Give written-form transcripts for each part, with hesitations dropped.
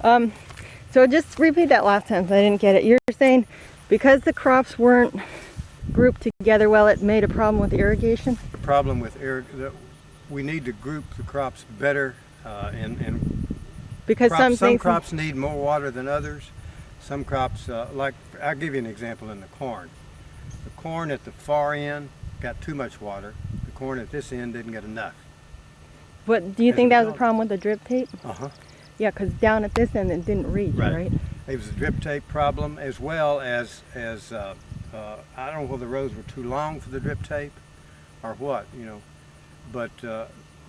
So just repeat that last sentence. I didn't get it. You're saying because the crops weren't grouped together well, it made a problem with irrigation? The problem with we need to group the crops better, and Because some crops need more water than others. Some crops, like I'll give you an example in the corn. The corn at the far end got too much water. The corn at this end didn't get enough. But do you think that was a problem with the drip tape? Uh-huh. Yeah, because down at this end it didn't reach, right? It was a drip tape problem, as well as I don't know whether the rows were too long for the drip tape or what, but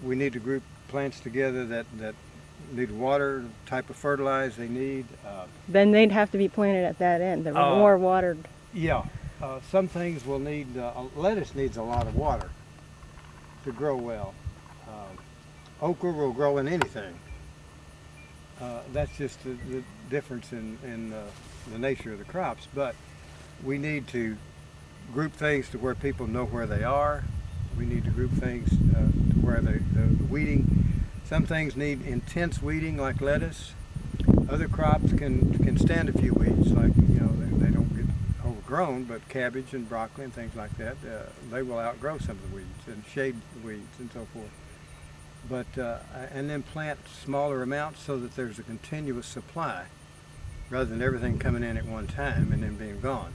we need to group plants together that need water, type of fertilizer they need. Then they'd have to be planted at that end. There were more watered. Yeah, some things will need, lettuce needs a lot of water to grow well. Okra will grow in anything. That's just the difference in the nature of the crops. But we need to group things to where people know where they are. We need to group things to where the weeding. Some things need intense weeding, like lettuce. Other crops can stand a few weeds, like they don't get overgrown. But cabbage and broccoli and things like that, they will outgrow some of the weeds and shade weeds and so forth. But and then plant smaller amounts so that there's a continuous supply, rather than everything coming in at one time and then being gone.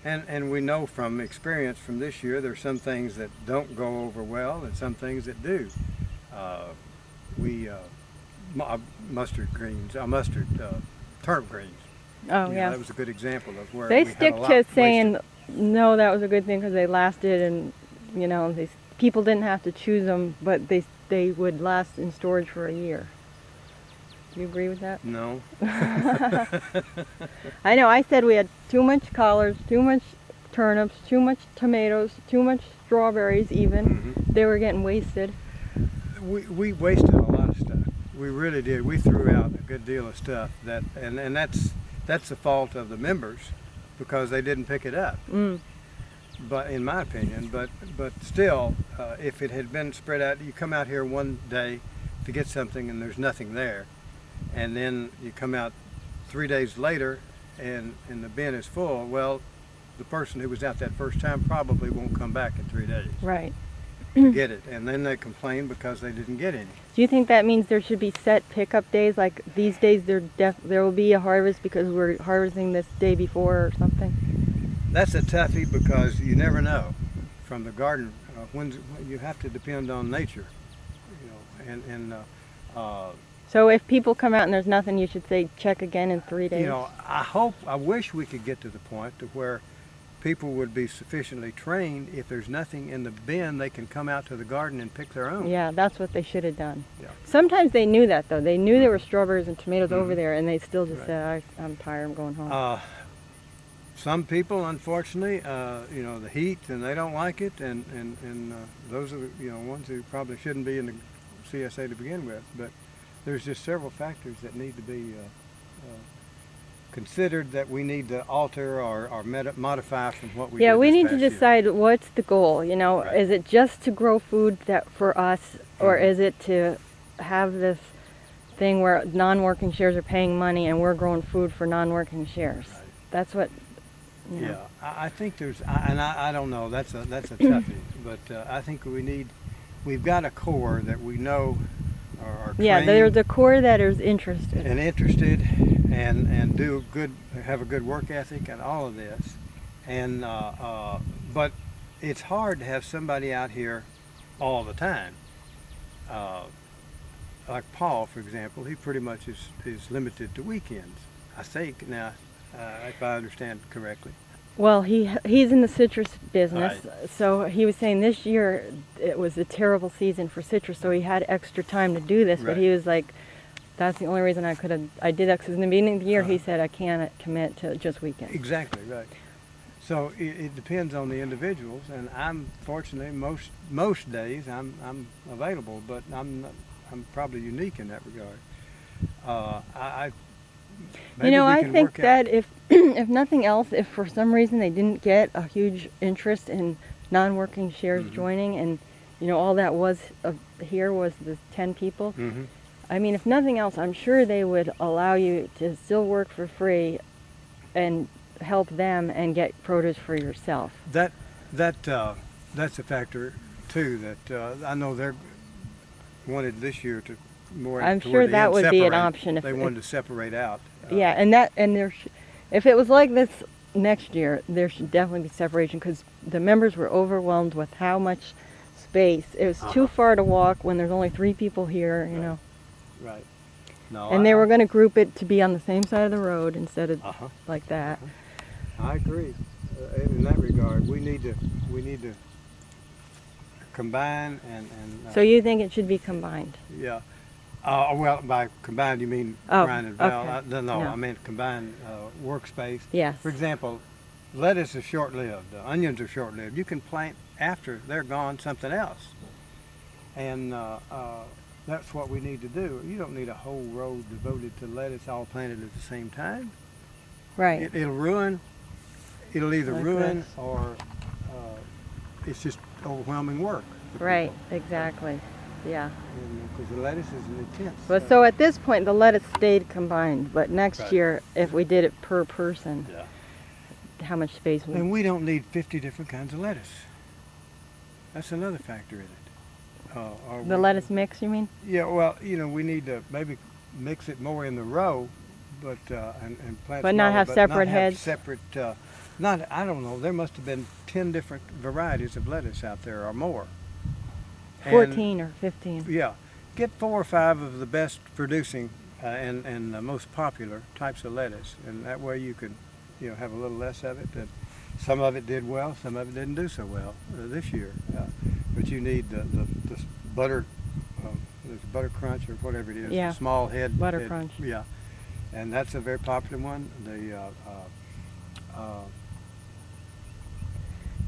And we know from experience from this year, there's some things that don't go over well and some things that do. Mustard turnip greens. Oh, yeah. That was a good example of where they we stick had a to lot saying, wasted. no, that was a good thing because they lasted, and people didn't have to choose them, but they would last in storage for a year. Do you agree with that? No. I know. I said we had too much collards, too much turnips, too much tomatoes, too much strawberries even. Mm-hmm. They were getting wasted. We wasted a lot of stuff. We really did. We threw out a good deal of stuff and that's the fault of the members because they didn't pick it up. Mm. But in my opinion, but still, if it had been spread out, you come out here one day to get something and there's nothing there, and then you come out 3 days later and the bin is full. Well, the person who was out that first time probably won't come back in 3 days. Right. To get it, and then they complain because they didn't get any. Do you think that means there should be set pickup days? Like these days, there will be a harvest because we're harvesting this day before or something? That's a toughie because you never know from the garden. When you have to depend on nature, So if people come out and there's nothing, you should say check again in 3 days. I wish we could get to the point to where people would be sufficiently trained. If there's nothing in the bin, they can come out to the garden and pick their own. Yeah, that's what they should have done. Yeah. Sometimes they knew that though. They knew there were strawberries and tomatoes Mm-hmm. over there, and they still just Right. said, I'm tired, I'm going home. Some people, unfortunately, the heat, and they don't like it, and those are the ones who probably shouldn't be in the CSA to begin with. But there's just several factors that need to be considered that we need to alter or modify from what we did. Yeah, we this need to past year. decide what's the goal. Right. Is it just to grow food that for us, or Mhm. is it to have this thing where non-working shares are paying money and we're growing food for non-working shares? Right. That's what. Yeah, I think I don't know. That's a toughie, but I think we've got a core that we know are Yeah, trained there's a core that is interested. and have a good work ethic and all of this, and but it's hard to have somebody out here all the time. Like Paul, for example, he pretty much is limited to weekends. I think now. If I understand correctly. Well, he's in the citrus business, Right. so he was saying this year it was a terrible season for citrus, so he had extra time to do this, but Right. he was like, that's the only reason I did that, because in the beginning of the year he Uh-huh. said I can't commit to just weekends. Exactly, right. So it depends on the individuals, and I'm fortunately most days I'm available, but I'm probably unique in that regard. Maybe we I can think work that out. if if nothing else, if for some reason they didn't get a huge interest in non-working shares Mhm. joining, and all that was here was the 10 people, Mhm. I mean, if nothing else, I'm sure they would allow you to still work for free and help them and get produce for yourself. That's a factor too. That I know they're wanted this year to more. I'm toward sure the that end, would be an separate. option if They wanted to separate out. yeah, and if it was like this next year, there should definitely be separation because the members were overwhelmed with how much space. It was too far to walk when there's only 3 people here, you know. Right. No. And they were going to group it to be on the same side of the road instead of like that. I agree. In that regard, we need to combine and. So you think it should be combined? Yeah. Well, by combined you mean Oh, Brian and Val. okay. No, No. I meant combined workspace. Yes. For example, lettuce is short-lived. Onions are short-lived. You can plant after they're gone something else, and that's what we need to do. You don't need a whole row devoted to lettuce all planted at the same time. Right. It'll ruin. It'll either Like ruin this. or it's just overwhelming work. Right, exactly. Yeah. Because the lettuce is an intense. But so at this point, the lettuce stayed combined. But next Right. year, if we did it per person, Yeah. how much space would And we don't need 50 different kinds of lettuce. That's another factor in it. the lettuce mix? You mean? Yeah, well, we need to maybe mix it more in the row, but and plant. But not smaller, have but separate not have heads? Separate. I don't know. There must have been 10 different varieties of lettuce out there or more. And, 14 or 15. yeah, get 4 or 5 of the best producing and the most popular types of lettuce, and that way you can, have a little less of it. And some of it did well, some of it didn't do so well this year. But you need the butter, there's butter crunch or whatever it is. Yeah. The small head. Butter head- crunch. Yeah, and that's a very popular one. The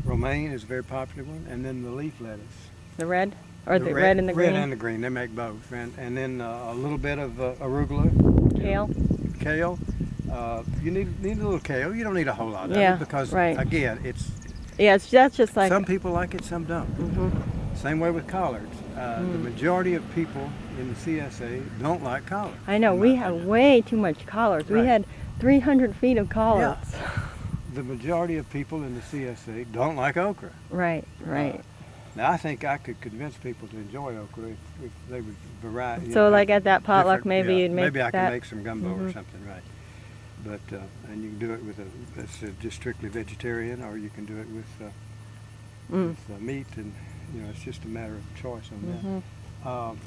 romaine is a very popular one, and then the leaf lettuce. The red? Or the red and the green? Red and the green, they make both. And then a little bit of arugula. Kale? Kale. You need a little kale. You don't need a whole lot of Yeah, it because, right. again, Yeah, that's just like... some people like it, some don't. Same way with collards. The majority of people in the CSA don't like collards. I know, in we my have opinion. way too much collards. We Right. had 300 feet of collards. The majority of people in the CSA don't like okra. Right, right. Now, I think I could convince people to enjoy okra if they would variety. So like at that potluck, different- maybe yeah, you'd make maybe I that? can make some gumbo or something, right? But and you can do it with just strictly vegetarian, or you can do it with meat, and it's just a matter of choice on that.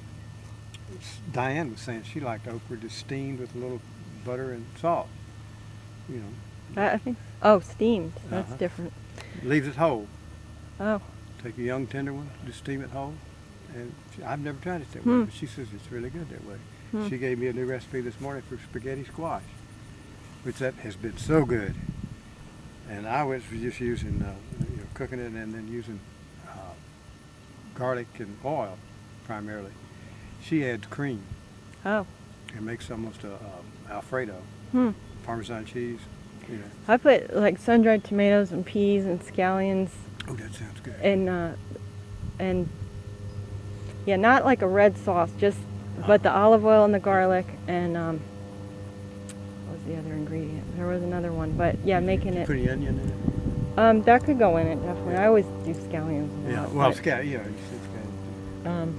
Diane was saying she liked okra just steamed with a little butter and salt. I think... Oh, steamed. That's Uh-huh. different. Leaves it whole. Oh, Take a young tender one, just steam it whole. And I've never tried it that way, but she says it's really good that way. She gave me a new recipe this morning for spaghetti squash, which that has been so good. And I was just using, cooking it and then using garlic and oil primarily. She adds cream oh. and makes almost a Alfredo, Parmesan cheese. I put like sun-dried tomatoes and peas and scallions Oh, that sounds good. and yeah, not like a red sauce, just but the olive oil and the garlic and what was the other ingredient? There was another one, but yeah, making it. Put the onion in it. That could go in it definitely. I always do scallions. a Yeah, lot, well, but, you said scallions.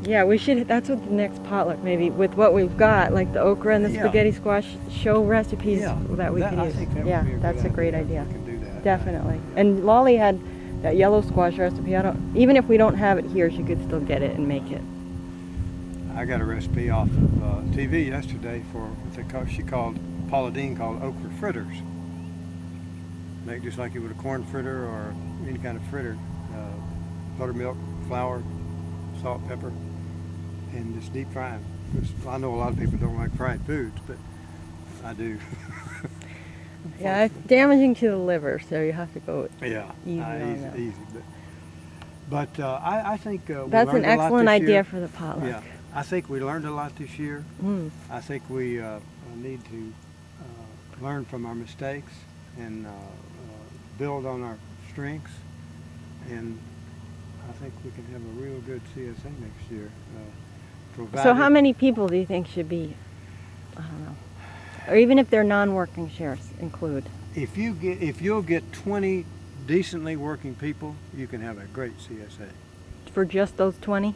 yeah, we should. That's what the next potluck maybe with what we've got, like the okra and the Yeah. spaghetti squash. Show recipes that we could I use. think that Yeah, would be a that's good a great idea. We can do that. Definitely. Yeah. And Lolly had that yellow squash recipe. Even if we don't have it here, she could still get it and make it. I got a recipe off of TV yesterday for what Paula Dean called okra fritters. Make just like you would a corn fritter or any kind of fritter. Buttermilk, flour, salt, pepper, and just deep fry them. 'Cause I know a lot of people don't like fried foods, but I do. Yeah, it's damaging to the liver, so you have to go Yeah, easy on that. easy. But I think we That's an learned a lot excellent this idea year. for the potluck. Yeah, I think we learned a lot this year. Mm. I think we need to learn from our mistakes and build on our strengths, and I think we can have a real good CSA next year. provided. So how many people do you think should be, I don't know, or even if they're non-working sheriffs include? If you'll get 20 decently working people, you can have a great CSA. For just those 20?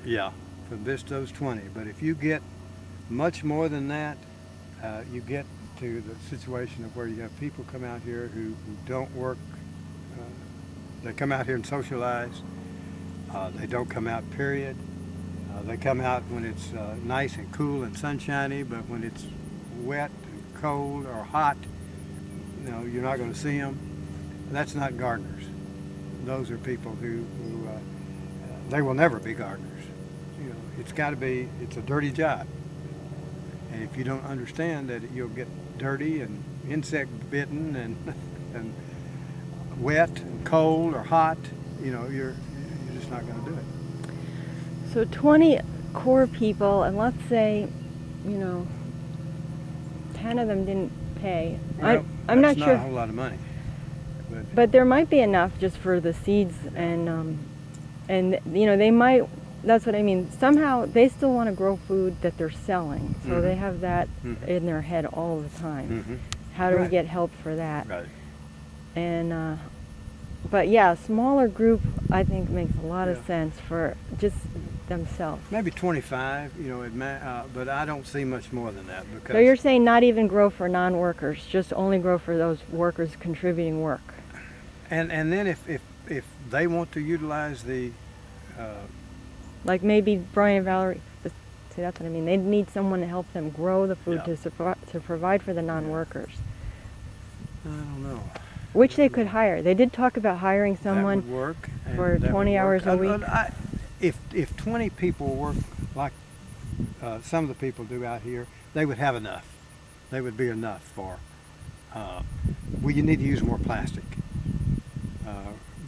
Yeah, for those 20. But if you get much more than that, you get to the situation of where you have people come out here who don't work. They come out here and socialize. They don't come out, period. They come out when it's nice and cool and sunshiny, but when it's wet and cold or hot, you're not going to see them. That's not gardeners. Those are people who they will never be gardeners. It's got to be, it's a dirty job. And if you don't understand that you'll get dirty and insect bitten and wet and cold or hot, you're just not going to do it. So 20 core people, and let's say, 10 of them didn't pay. Well, I'm not that's sure. Not a whole lot of money. But there might be enough just for the seeds and they might. That's what I mean. Somehow they still want to grow food that they're selling, so Mm-hmm. they have that Mm-hmm. in their head all the time. Mm-hmm. How do we Right. get help for that? Right. And but yeah, a smaller group I think makes a lot Yeah. of sense for just themselves. Maybe 25, but I don't see much more than that because. So you're saying not even grow for non-workers, just only grow for those workers contributing work. And then if they want to utilize the. Like maybe Brian and Valerie. See, that's what I mean. They need someone to help them grow the food Yeah. to provide for the non-workers, I don't know. which they could hire. They did talk about hiring That someone would work. and for that 20 would hours work. a week. If 20 people work like some of the people do out here, they would have enough. They would be enough for. You need to use more plastic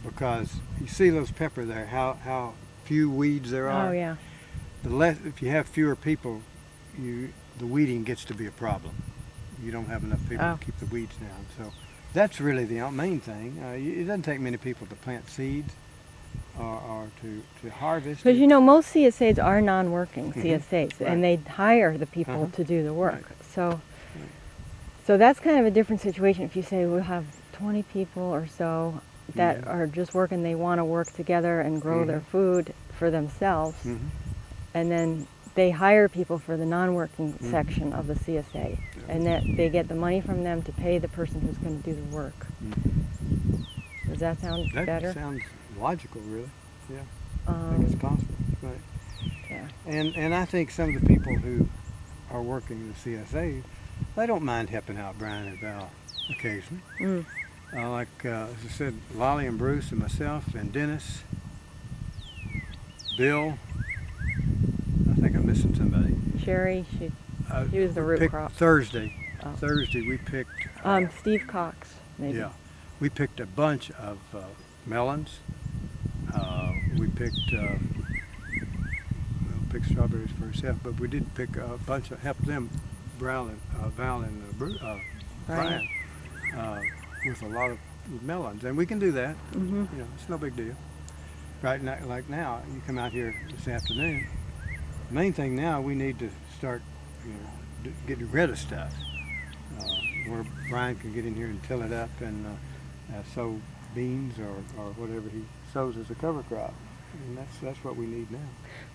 because you see those pepper there. How few weeds there are. Oh yeah. If you have fewer people, the weeding gets to be a problem. You don't have enough people Oh. to keep the weeds down. So that's really the main thing. It doesn't take many people to plant seeds or to harvest. Because most CSAs are non-working Mhm. CSAs, Right. and they hire the people Uh-huh. to do the work. Right. So that's kind of a different situation. If you say we'll have 20 people or so that Mhm. are just working, they want to work together and grow their Mhm. food for themselves, Mhm. and then they hire people for the non-working Mhm. section of the CSA, Yeah. and that they get the money from them to pay the person who's going to do the work. Mhm. Does that sound That better? sounds logical, really. Yeah, I think it's possible. Right. yeah. And I think some of the people who are working in the CSA, they don't mind helping out Brian and Val occasionally. Mm. As I said, Lolly and Bruce and myself and Dennis, Bill. I think I'm missing somebody. Sherry, she was the we root picked crop. Thursday. Oh. Thursday we picked. Steve Cox, maybe. Yeah, we picked a bunch of melons. We picked strawberries for ourselves, but we did pick a bunch of help them, Val and Brian, with a lot of melons, and we can do that. Mm-hmm. It's no big deal. Right now, like now, you come out here this afternoon. The main thing now, we need to start, getting rid of stuff. Where Brian can get in here and till it up and sow beans or whatever he sows as a cover crop. And that's what we need now.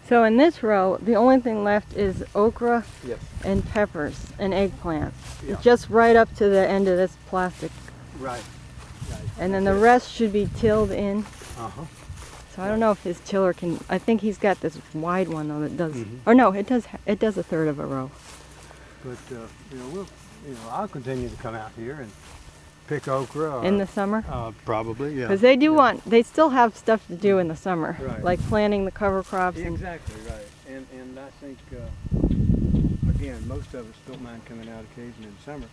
So in this row, the only thing left is okra Yes. and peppers and eggplants. Yeah. Just right up to the end of this plastic. Right. And then the rest should be tilled in. Uh-huh. So I don't know if his tiller can, I think he's got this wide one though that does, Mhm. or no, it does a third of a row. But I'll continue to come out here and pick okra. In the summer? Probably, yeah. Because they do Yeah. they still have stuff to do in the summer. Right. Like planting the cover crops. And, Exactly right, and I think again most of us don't mind coming out occasionally in the summer.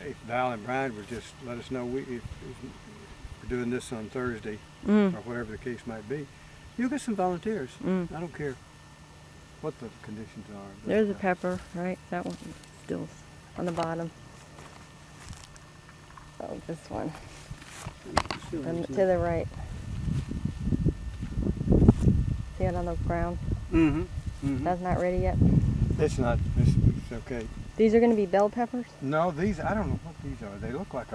If Val and Brian would just let us know if we're doing this on Thursday Mm. or whatever the case might be, you'll get some volunteers. Mm. I don't care what the conditions are. but, There's a pepper, right? That one still on the bottom. Oh, this one. still And needs to some- the right. See it on the ground? Mhm. That's not ready yet. It's not. It's okay. These are going to be bell peppers? No, these, I don't know what these are. They look like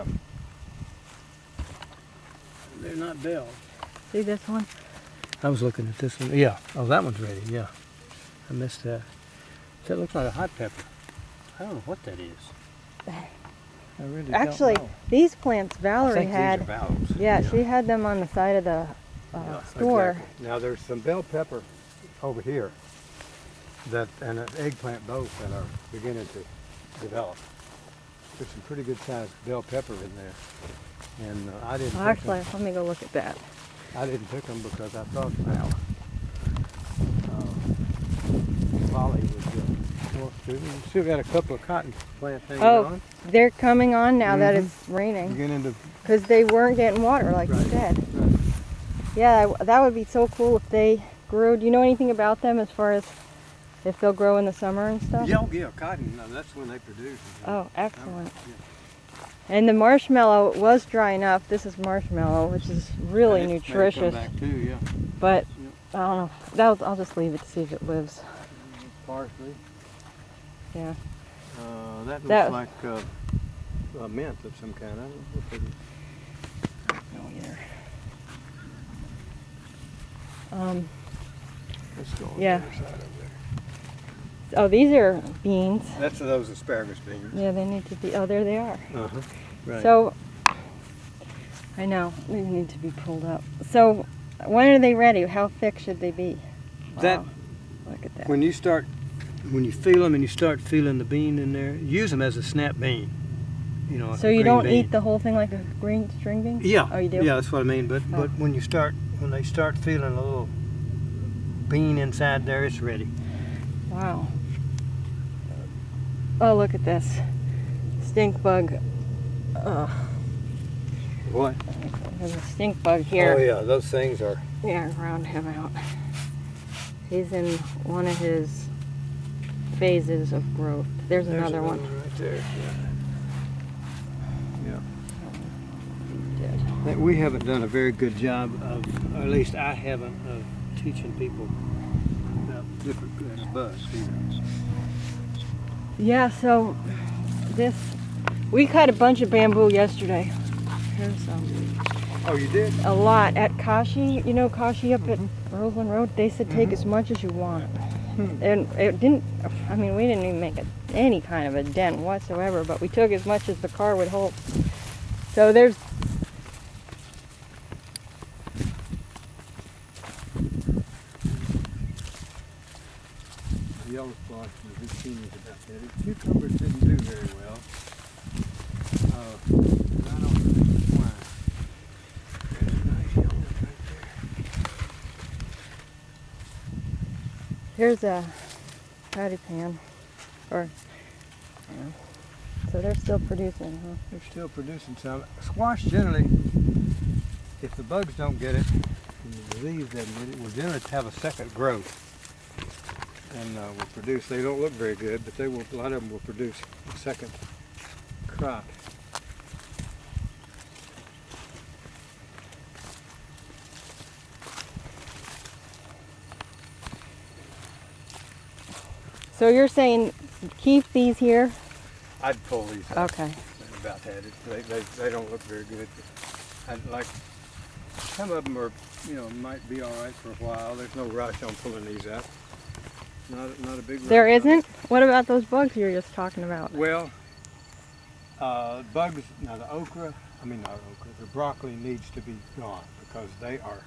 they're not bells. See this one? I was looking at this one. Yeah. Oh, that one's ready. Yeah. I missed that. That looks like a hot pepper. I don't know what that is. I really Actually, don't know. these plants I Valerie think had. these are valves. Yeah, she had them on the side of the Yeah, store. exactly. Now there's some bell pepper over here that and an eggplant both that are beginning to develop. There's some pretty good sized bell pepper in there, and I didn't. Oh, actually, let me go look at that. I didn't pick them because I thought, well, Molly was more student. Still got a couple of cotton plants hanging on. They're coming on now that it's raining Beginning to. because they weren't getting water, like you Right. said. Right. Yeah, that would be so cool if they grew. Do you know anything about them as far as if they'll grow in the summer and stuff? Yeah, cotton. That's when they produce. Oh, excellent. Yeah. And the marshmallow was dry enough. This is marshmallow, which is really And it's nutritious. Come back too, yeah. But I don't know. I'll just leave it to see if it lives. Parsley. Yeah. That looks That- like a mint of some kind. I don't know what it is. No either. Let's go on Yeah. the other side over there. Oh, these are beans. That's those asparagus beans. Yeah, they need to be. Oh, there they are. Uh-huh. Right. So, I know they need to be pulled up. So, when are they ready? How thick should they be? That- Wow. Look at that. when you feel them and you start feeling the bean in there, use them as a snap bean. You know, like So a you green don't bean. eat the whole thing like a green string bean? Yeah. Oh, you do? Yeah, that's what I mean. But Oh. when they start feeling a little bean inside there, it's ready. Wow. Oh, look at this. Stink bug. What? There's a stink bug here. Oh yeah, those things are. Yeah, round him out. He's in one of his phases of growth. There's another one. right there. Yeah. Dead. We haven't done a very good job of, or at least I haven't, of teaching people about different kinds of bugs either. Yeah, so we cut a bunch of bamboo yesterday. Here's Oh, you did? a lot at Kashi. You know Kashi up at Roseland Road? They said take as much as you want. And it didn't, I mean, we didn't even make any kind of a dent whatsoever, but we took as much as the car would hold. So there's, The yellow squash was just seen about that. Cucumbers didn't do very well. I don't know why. There's a nice yellow right there. here's a patty pan. Or, yeah. So they're still producing, huh? They're still producing some. Squash generally, if the bugs don't get it, and the disease doesn't get it, will generally have a second growth. And will produce, they don't look very good, but they will, a lot of them will produce a second crop. So you're saying keep these here? I'd pull these out. Okay. About that. They don't look very good. I'd like, some of them are, might be all right for a while. There's no rush on pulling these out. Not a big rush. There isn't? What about those bugs you were just talking about? Well, bugs, now the the broccoli needs to be gone because they are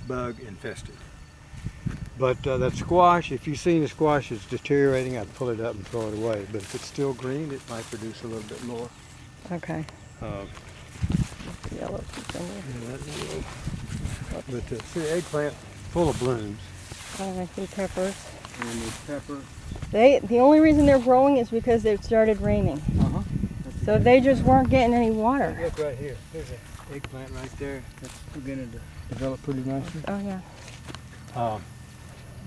bug infested. But that squash, if you've seen the squash is deteriorating, I'd pull it up and throw it away. But if it's still green, it might produce a little bit more. Okay. Uh, Yellow cucumber. Yeah, that's yellow. But see, the eggplant full of blooms. Oh, I see peppers. And there's pepper. The only reason they're growing is because it started raining. Uh-huh. So they just weren't getting any water. Look right here. There's an eggplant right there. That's beginning to develop pretty nicely. Oh yeah.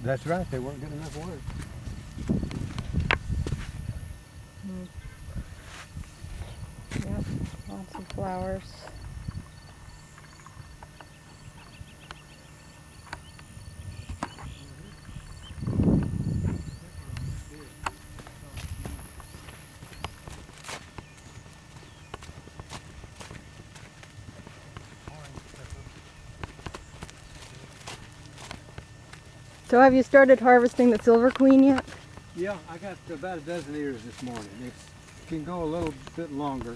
That's right. They weren't getting enough water. Yep. Lots of flowers. So have you started harvesting the silver queen yet? Yeah, I got about a dozen ears this morning. It can go a little bit longer.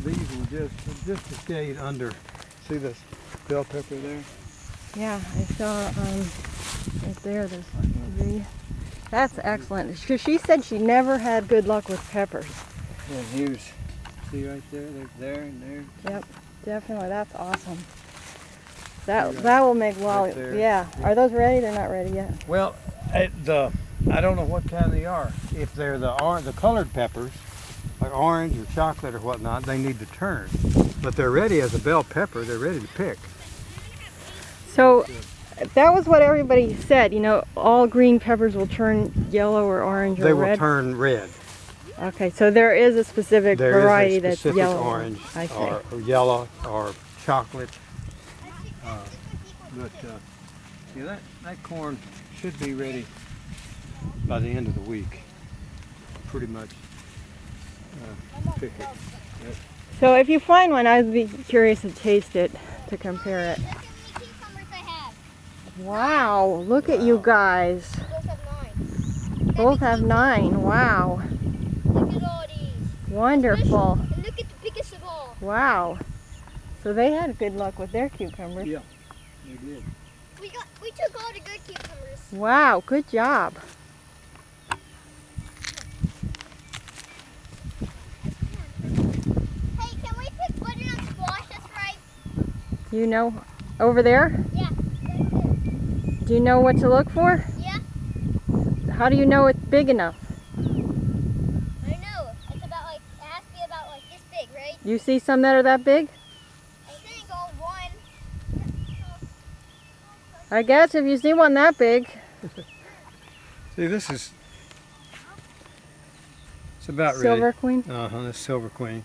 These were just a shade under. See this bell pepper there? Yeah, I saw right there. There's the. That's excellent. She said she never had good luck with peppers. And here's, see right there, there and there. Yep, definitely. That's awesome. That will make lolly. there. Yeah. Are those ready? They're not ready yet. Well, I don't know what kind they are. If they're the colored peppers, like orange or chocolate or whatnot, they need to turn. But they're ready as a bell pepper. They're ready to pick. So that was what everybody said. You know, all green peppers will turn yellow or orange or They red. will turn red. Okay, so there is a specific There variety is a specific that's yellow. orange I see. or yellow or chocolate. Yeah, that corn should be ready by the end of the week. Pretty much pick it. Yep. So if you find one, I'd be curious to taste it to compare it. Look how many cucumbers I have. Wow, look at you guys. Both have 9. Both have 9. Wow. Look at all these. Wonderful. And look at the biggest of all. Wow. So they had good luck with their cucumbers. Yeah, they did. We took all the good cucumbers. Wow, good job. Hey, can we pick butternut squash that's ripe? Do you know over there? Yeah, that's it. Do you know what to look for? Yeah, How do you know it's big enough? I know. It's about like, it has to be about like this big, right? You see some that are that big? I think all one. I guess if you see one that big. See, this is, it's about Silver ready. queen? This silver queen.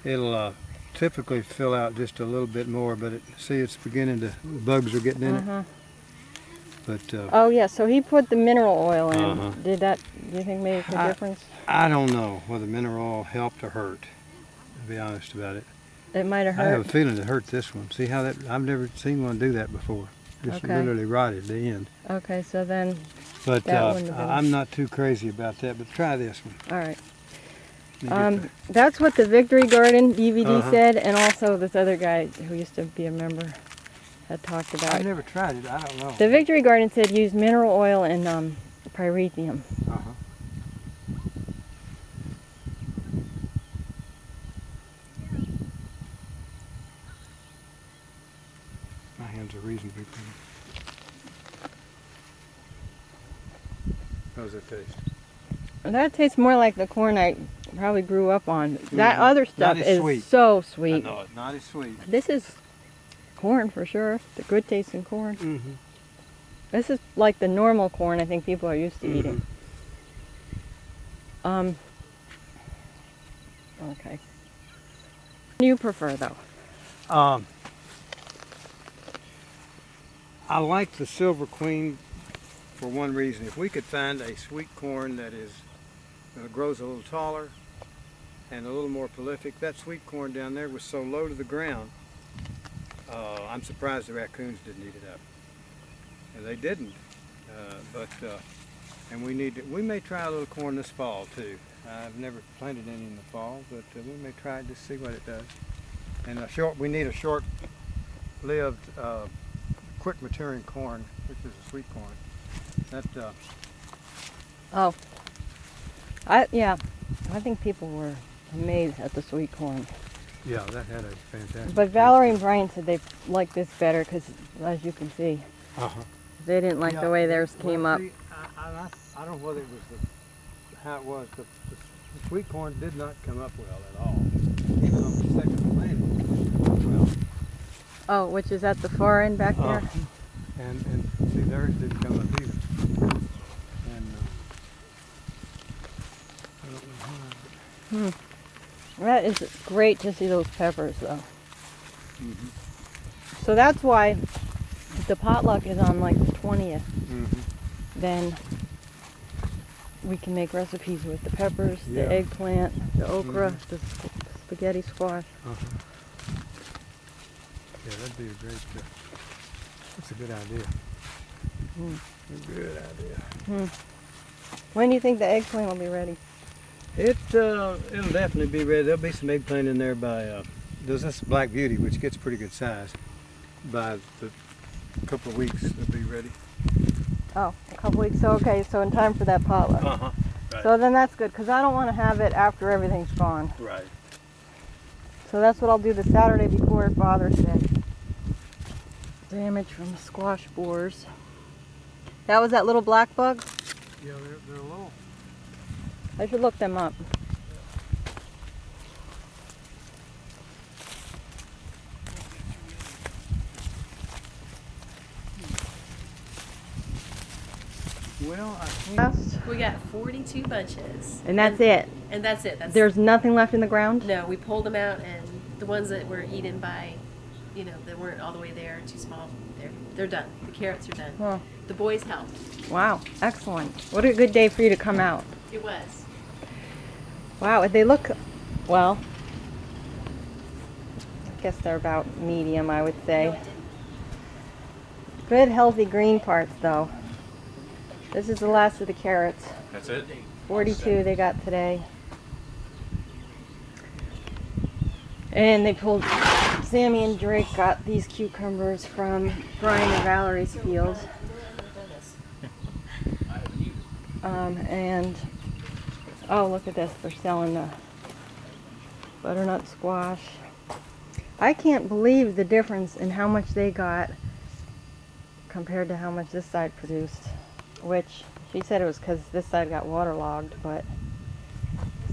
It'll typically fill out just a little bit more, but see, it's beginning to, bugs are getting in it. But Oh yeah, so he put the mineral oil in. Uh-huh. Do you think made a difference? I don't know whether mineral oil helped or hurt, to be honest about it. It might have I have hurt. a feeling it hurt this one. See how that, I've never seen one do that before. Just Okay. literally right at the end. Okay, so then, But That wouldn't have been- I'm not too crazy about that, but try this one. all right. Let me get That's what the Victory Garden DVD Uh-huh. said, and also this other guy who used to be a member had talked I've about. never tried it. I don't know. The Victory Garden said use mineral oil and pyrethium. Uh-huh. My hands are reasonably clean. How does it taste? And that tastes more like the corn I probably grew up on. That Mhm. other Not stuff as is sweet. so sweet. I know it's not as sweet. This is corn for sure. The good tasting corn. Mm-hmm. This is like the normal corn I think people are used to eating. Okay. What do you prefer though? I like the Silver Queen for one reason. If we could find a sweet corn that grows a little taller and a little more prolific, that sweet corn down there was so low to the ground. I'm surprised the raccoons didn't eat it up, and they didn't. And we may try a little corn this fall too. I've never planted any in the fall, but we may try it to see what it does. And we need a short-lived, quick maturing corn, which is a sweet corn. That Oh. I think people were amazed at the sweet corn. yeah, that had a fantastic. But Valerie and Brian said they liked this better because, as you can see, Uh-huh. they didn't like the way theirs came up. See, I don't know whether it was how it was. The sweet corn did not come up well at all. Even on the second planting, well. Oh, which is at the far end back there? And see, theirs didn't come up either. And I don't know how. That is great to see those peppers though. Mm-hmm. So that's why if the potluck is on like the 20th. Mm-hmm. Then we can make recipes with the peppers, Yeah. the eggplant, the okra, the spaghetti squash. Uh-huh. Yeah, that'd be a great. That's a good idea. Good idea. When do you think the eggplant will be ready? It'll definitely be ready. There'll be some eggplant in there by there's this Black Beauty, which gets pretty good size. By the couple of weeks, it'll be ready. Oh, a couple weeks. So okay, so in time for that potluck. Right. So then that's good because I don't want to have it after everything's gone. Right. So that's what I'll do the Saturday before Father's Day. Damage from the squash borers. That was that little black bug? Yeah, they're a little. I should look them up. Well, I think. Last, We got 42 bunches. and that's it. And that's it. That's There's nothing left in the ground? no. We pulled them out, and the ones that were eaten by, that weren't all the way there, too small. They're done. The carrots are done. Oh, The boys helped. wow, excellent. What a good day for you to come out. It was. Wow, they look, well, I guess they're about medium, I would No, say. it didn't. Good, healthy green parts, though. This is the last of the carrots. That's it? 42 they got today. And they pulled, Sammy and Drake got these cucumbers from Brian and Valerie's field. And, oh, look at this. They're selling the butternut squash. I can't believe the difference in how much they got compared to how much this side produced. Which, she said it was because this side got waterlogged, but...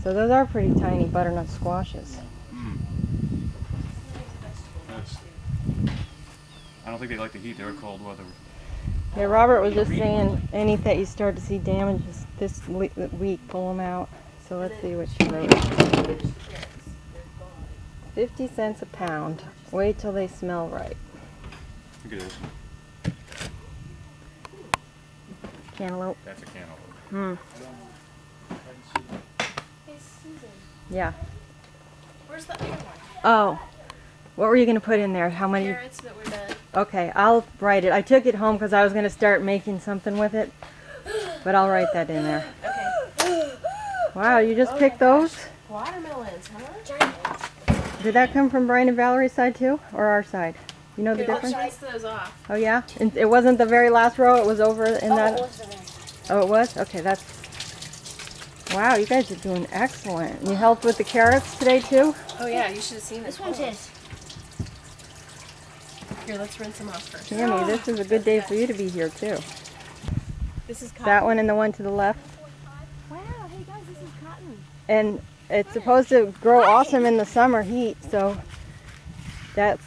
So those are pretty tiny butternut squashes. That's, I don't think they like the heat. They were cold weather. Yeah, Robert was just saying anything you start to see damage this week, pull them out. So let's see what she wrote. 50 cents a pound. Wait till they smell right. Look at this. Cantaloupe. That's a cantaloupe. Hey, Susan. Yeah. Where's the other one? Oh, what were you going to put in there? How many? Carrots that were done. Okay, I'll write it. I took it home because I was going to start making something with it. But I'll write that in there. Okay. Wow, you just picked those? Watermelons, huh? Did that come from Brian and Valerie's side too? Or our side? You know the Here, let's difference? rinse those off. Oh yeah? And it wasn't the very last row, it was over in Oh, that? it was the red. Oh, it was? Okay, that's... Wow, you guys are doing excellent. And you helped with the carrots today too? Oh yeah, you should have seen This this. one's his. Here, let's rinse them off first. Sammy, this is a good day for you to be here too. This is cotton. That one and the one to the left. Wow, hey guys, this is cotton. And it's supposed to grow awesome in the summer heat, so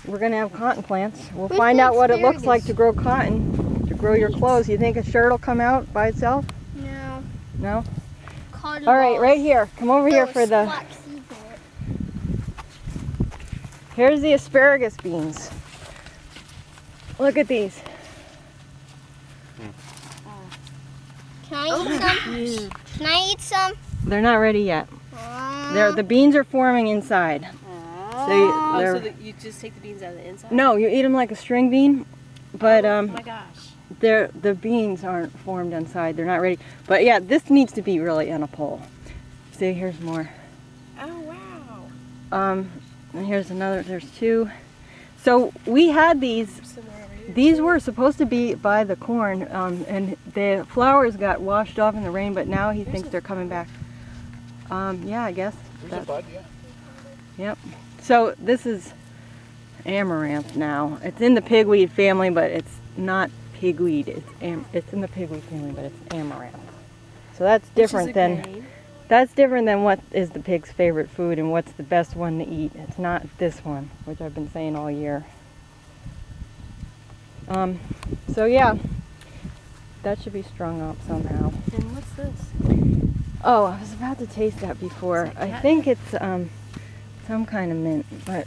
we're gonna have cotton plants. We'll Where's find the out what it looks asparagus? like to grow cotton, to grow your clothes. You think a shirt will come out by itself? No. No? Cotton All right, balls. right here. Come over here There for was the, flax seeds in it. here's the asparagus beans. Look at these. Can I eat some? Can I eat some? They're not ready yet. The beans are forming inside. So Oh, they're, so that you just take the beans out of the inside? no, you eat them like a string bean, but Oh my gosh. the beans aren't formed inside. They're not ready. But yeah, this needs to be really in a pole. See, here's more. Oh wow. And here's another. There's two. So we had these. Somewhere over here. These were supposed to be by the corn, and the flowers got washed off in the rain. But now he thinks they're coming back. Yeah, I guess. Yep. So this is amaranth now. It's in the pigweed family, but it's not pigweed. It's in the pigweed family, but it's amaranth. So that's different than what is the pig's favorite food and what's the best one to eat. It's not this one, which I've been saying all year. So yeah, that should be strung up somehow. And what's this? Oh, I was about to taste that before. Is that I catnip? think it's some kind of mint, but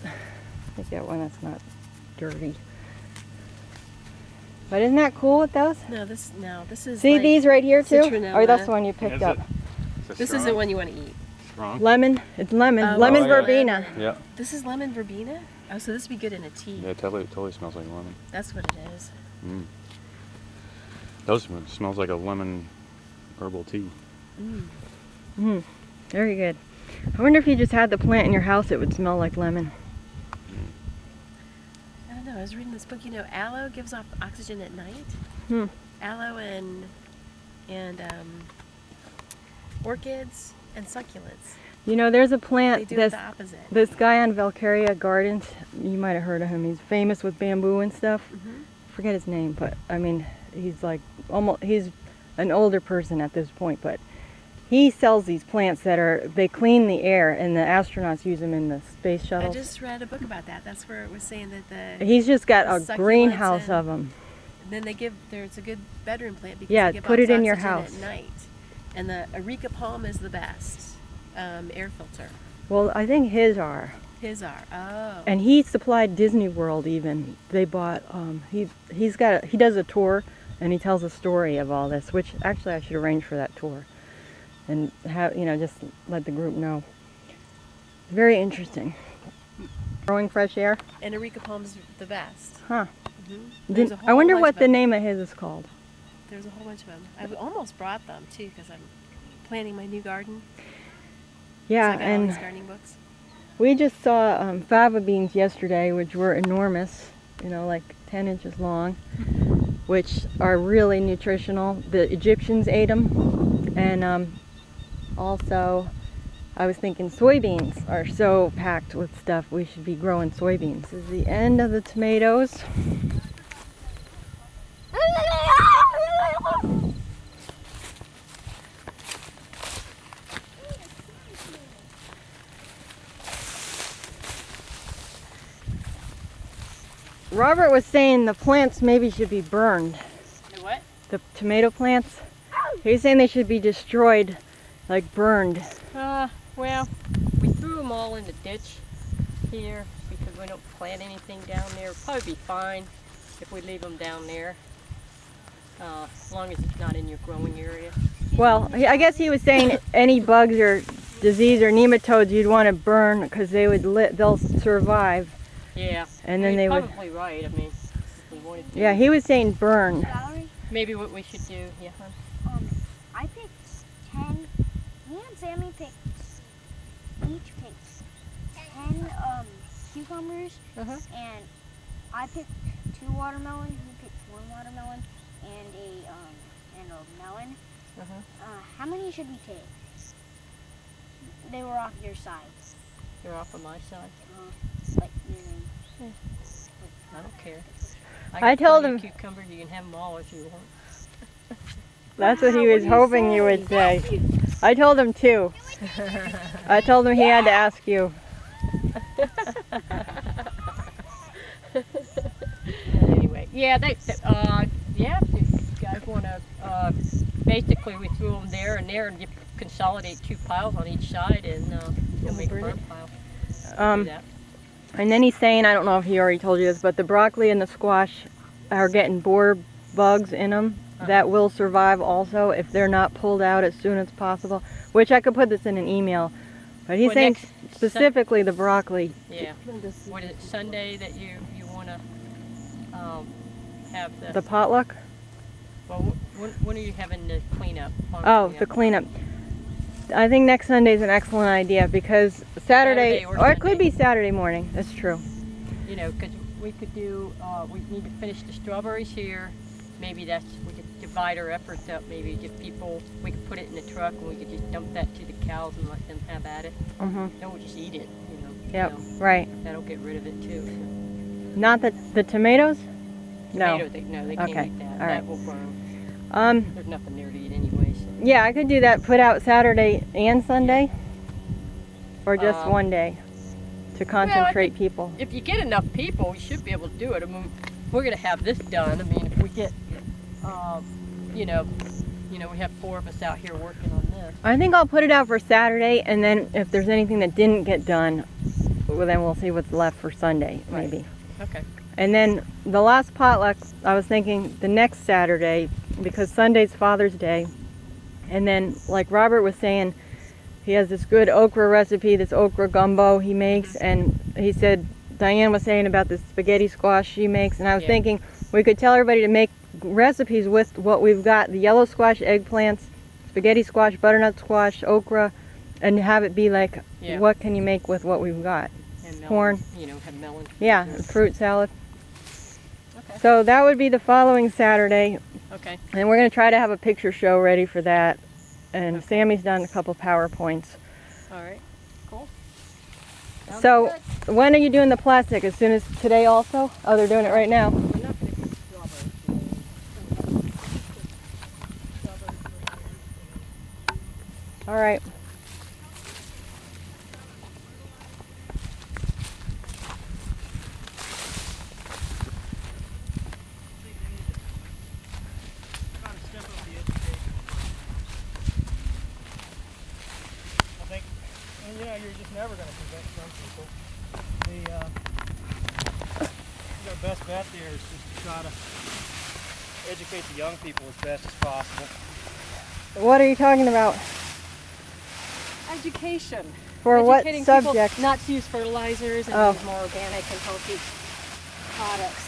I get one that's not dirty. But isn't that cool with those? No, this is. See like these right here too? Or that's citronella. the one you picked Is up? it? Is it This strong? isn't one you want to eat. Strong? Lemon. It's lemon. Oh, lemon yeah. verbena. Yeah. This is lemon verbena? Oh, so this would be good in a tea. Yeah, it totally smells like lemon. That's what it is. Mm. Those one smells like a lemon herbal tea. Very good. I wonder if you just had the plant in your house, it would smell like lemon. I don't know. I was reading this book. You know, aloe gives off oxygen at night. Hmm. Aloe and orchids and succulents. You know, there's a They plant do that's the opposite. this guy on Valkyria Gardens. You might have heard of him. He's famous with bamboo and stuff. Mhm. Forget his name, but I mean, he's like he's an older person at this point, but he sells these plants that they clean the air, and the astronauts use them in the space I shuttles. just read a book about that. That's where it was saying that the He's just got the a succulents greenhouse and- of them. then they give there's a good bedroom plant because Yeah, they give put off it in your oxygen house. at night. And the Areca palm is the best air filter. Well, I think his are. His are. Oh. And he supplied Disney World even. They bought, he does a tour and he tells a story of all this, which actually I should arrange for that tour. And have, just let the group know. Very interesting. Growing fresh air? And Areca palm's the best. Huh. There's a I whole wonder bunch what of the them. name of his is called. There's a whole bunch of them. I almost brought them too because I'm planting my new garden. Yeah, So I got all these and gardening books. we just saw fava beans yesterday, which were enormous, like 10 inches long, which are really nutritional. The Egyptians ate them. And also, I was thinking soybeans are so packed with stuff. We should be growing soybeans. This is the end of the tomatoes. Robert was saying the plants maybe should be burned. The what? The tomato plants. He's saying they should be destroyed, like burned. Well, we threw them all in the ditch here because we don't plant anything down there. It'll probably be fine if we leave them down there, as long as it's not in your growing area. Well, I guess he was saying any bugs or disease or nematodes you'd want to burn because they'll survive. Yeah. And then You're they would. probably right. I mean, if we wanted to. Yeah, he was saying burn. Valerie, Maybe what we should do, yeah, hon? I picked 10. Me and Sammy each picked 10 cucumbers, Uh-huh. and I picked 2 watermelon. He picked 1 watermelon and a melon. Uh-huh. How many should we take? They were off your side. You're off on my side. Like I don't care. I got told plenty of him- cucumbers. You can have them all if you want. That's what he was hoping you would say. I told him too. I told him he had to ask you. Anyway, yeah, yeah, if you guys want to, basically we threw them there and there and you consolidate 2 piles on each side and you'll make a burn burn it? pile. Do that. And then he's saying, I don't know if he already told you this, but the broccoli and the squash are getting borer bugs in them that will survive also if they're not pulled out as soon as possible, which I could put this in an email. But he's Well, saying next specifically the broccoli. Yeah. What is it, Sunday that you want to have The potluck? well, when are you having the cleanup? farm Oh, cleanup? the cleanup. I think next Sunday is an excellent idea because Saturday, Saturday or or it could Sunday. be Saturday morning. That's true. You know, because we could do, we need to finish the strawberries here. Maybe we could divide our efforts up. Maybe give people, we could put it in the truck and we could just dump that to the cows and let them have at it. Mm-hmm. Then we'll just eat it, you know. Yep. You know, Right. that'll get rid of it too. Not the tomatoes. No. Tomato, they can't Okay, eat that. all That right. will burn. Um. There's nothing there to eat anyway. So. Yeah, I could do that. Put out Saturday and Sunday, or just one day to concentrate people. If you get enough people, we should be able to do it. I mean, we're gonna have this done. I mean, if we get, you know, we have 4 of us out here working on this. I think I'll put it out for Saturday, and then if there's anything that didn't get done, well, then we'll see what's left for Sunday, Right. maybe. Okay. And then the last potluck, I was thinking the next Saturday, because Sunday's Father's Day. And then, like Robert was saying, he has this good okra recipe, this okra gumbo he makes. And he said, Diane was saying about the spaghetti squash she makes. And I was Yeah. thinking, We could tell everybody to make recipes with what we've got, the yellow squash, eggplants, spaghetti squash, butternut squash, okra, and have it be like, Yeah. what can you make with what we've got? And melon, Corn. You know, have melon. Yeah, Or- fruit salad. Okay. So that would be the following Saturday, Okay. and we're going to try to have a picture show ready for that. And Okay. Sammy's done a couple PowerPoints. All right. Cool. Sounds So good. when are you doing the plastic? As soon as today also? Oh, they're doing it right now. We're not gonna do strawberries. All right. I think, and you know, you're just never going to convince some people. The best bet there is just to try to educate the young people as best as possible. What are you talking about? Education. For what Educating subject? people not to use fertilizers and Oh. use more organic and healthy products.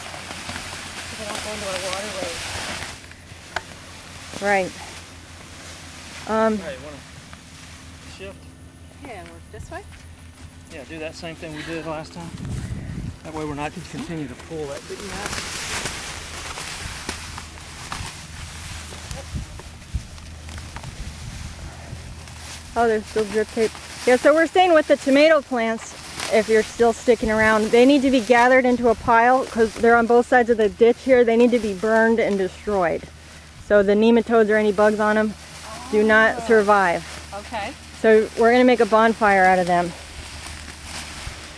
So they don't go into our waterways. Right. Hey, want to shift? Yeah, and work this way. Yeah, do that same thing we did last time. That way we're not just continue to pull that big mat. Oh, there's still drip tape. Yeah, so we're saying with the tomato plants, if you're still sticking around, they need to be gathered into a pile because they're on both sides of the ditch here. They need to be burned and destroyed. So the nematodes or any bugs on them do not survive. Okay. So we're going to make a bonfire out of them.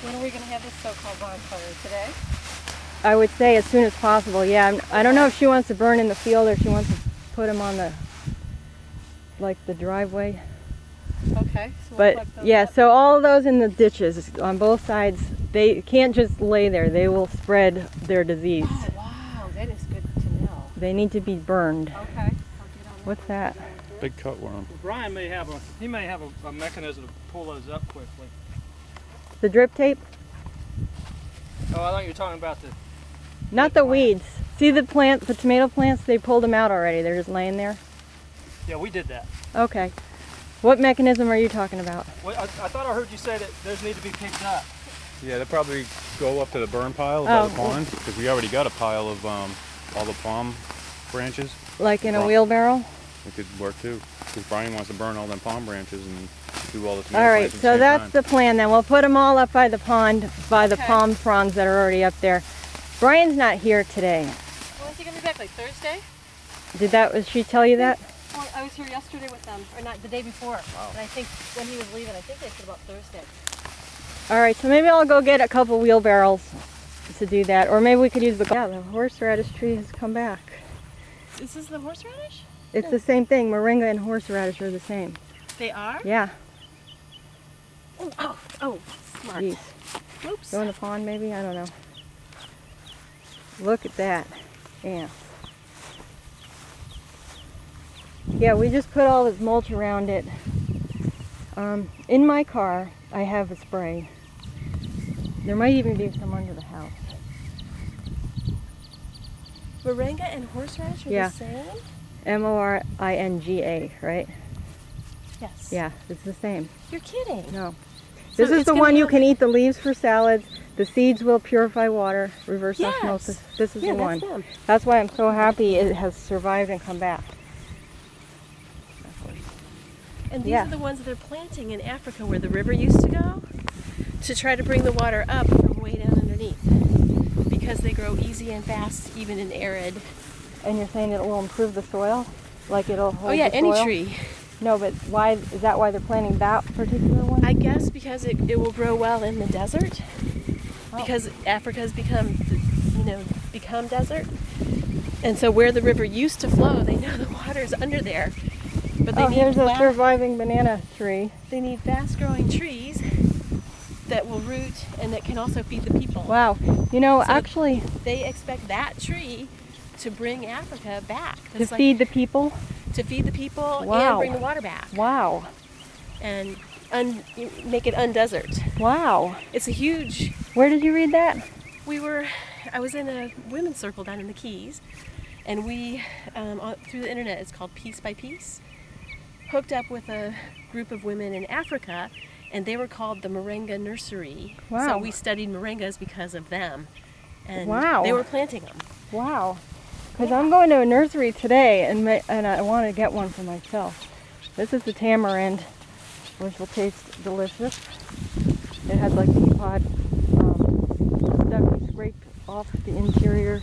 When are we going to have this so-called bonfire? Today? I would say as soon as possible. Yeah, I don't know if she wants to burn in the field or she wants to put them on the, like the driveway. Okay. So we'll But collect those yeah, up. so all of those in the ditches on both sides, they can't just lay there. They will spread their disease. Oh, wow. That is good to know. They need to be burned. Okay. I'll get on What's that? Big cutworm. Brian may have a mechanism to pull those up quickly. The drip tape? Oh, I thought you were talking about the. Not the weeds. See the tomato plants? They pulled them out already. They're just laying there. Yeah, we did that. Okay. What mechanism are you talking about? Well, I thought I heard you say that those need to be picked up. Yeah, they'll probably go up to the burn pile by the Oh. pond because we already got a pile of all the palm branches. Like in a Right. wheelbarrow? It could work too because Brian wants to burn all them palm branches and do all the tomato All right, plants at the so same that's time. the plan then. We'll put them all up by the pond, by the Okay. palm fronds that are already up there. Brian's not here today. When is he going to be back? Like Thursday? Did she tell you that? Well, I was here yesterday with them, or not, the day before. Wow. And I think when he was leaving, I think they said about Thursday. All right, so maybe I'll go get a couple wheelbarrows to do that. Or maybe we could use the... Yeah, the horseradish tree has come back. This is the horseradish? It's the same thing. Moringa and horseradish are the same. They are? Yeah. Oh, smart. Jeez. Oops. Go in the pond maybe? I don't know. Look at that. Ants. Yeah, we just put all this mulch around it. In my car, I have a spray. There might even be some under the house. Moringa and horseradish are Yeah. the same? Moringa, right? Yes. Yeah, it's the same. You're kidding. No. So This is it's the gonna one be you on can the- eat the leaves for salads. The seeds will purify water, reverse Yes. osmosis. This is Yeah, the one. that's them. That's why I'm so happy it has survived and come back. And these Yeah. are the ones that they're planting in Africa where the river used to go to try to bring the water up from way down underneath because they grow easy and fast even in arid. And you're saying it will improve the soil? Like it'll hold Oh yeah, the any soil? tree. No, but why is that why they're planting that particular one? I guess because it will grow well in the desert. Oh. Because Africa has become desert. And so where the river used to flow, they know the water's under there. But they Oh, need here's a surviving banana tree. they need fast growing trees that will root and that can also feed the people. Wow. You know, So- actually, They expect that tree to bring Africa back. to It's like- feed the people? to feed the people Wow. and bring the water back Wow. and make it undesert. Wow. It's a huge. Where did you read that? We were I was in a women's circle down in the Keys, and we, through the internet, it's called Piece by Piece, hooked up with a group of women in Africa, and they were called the Moringa Nursery. Wow. So we studied moringas because of them, and Wow. they were planting them. Wow. Because I'm going to a nursery today, and I want to get one for myself. This is the tamarind, which will taste delicious. It has like pea pod stuff you scrape off the interior,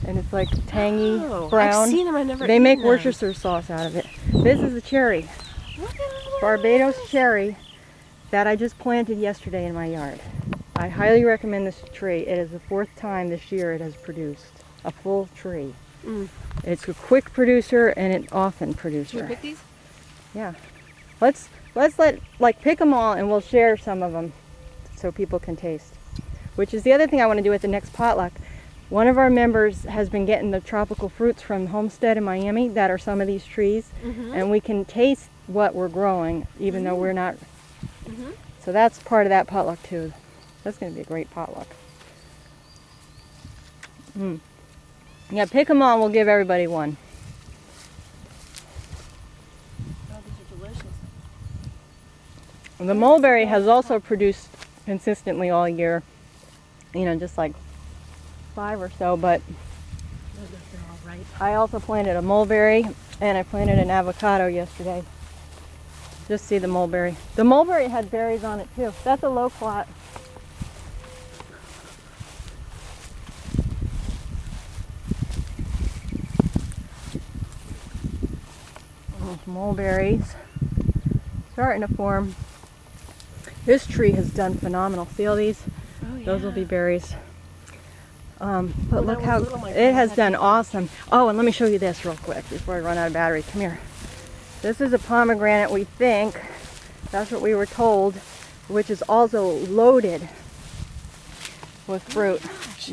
and it's like tangy brown. I've seen them. I've never They eaten make them. Worcestershire sauce out of it. This is the cherry, Look at all Barbados cherry, that I just planted yesterday in my yard. I highly recommend this tree. It is the 4th time this year it has produced a full tree. Mm. It's a quick producer and an often Can producer. you pick these? Yeah. Let's pick them all, and we'll share some of them so people can taste. Which is the other thing I want to do at the next potluck. One of our members has been getting the tropical fruits from Homestead in Miami that are some of these trees, and we can taste what we're growing even though we're not. So that's part of that potluck too. That's going to be a great potluck. Yeah, pick them all and we'll give everybody one. Oh, these are delicious. The mulberry has also produced consistently all year, you know, just like 5 or so, but They're all right. I also planted a mulberry and I planted an avocado yesterday. Just see the mulberry. The mulberry had berries on it too. That's a loquat. Mulberries starting to form. This tree has done phenomenal. See all these? Oh, yeah. Those will be berries. But When look I was how little, my it grandma has had done these. awesome. Oh, and let me show you this real quick before I run out of battery. Come here. This is a pomegranate, we think. That's what we were told, which is also loaded with fruit.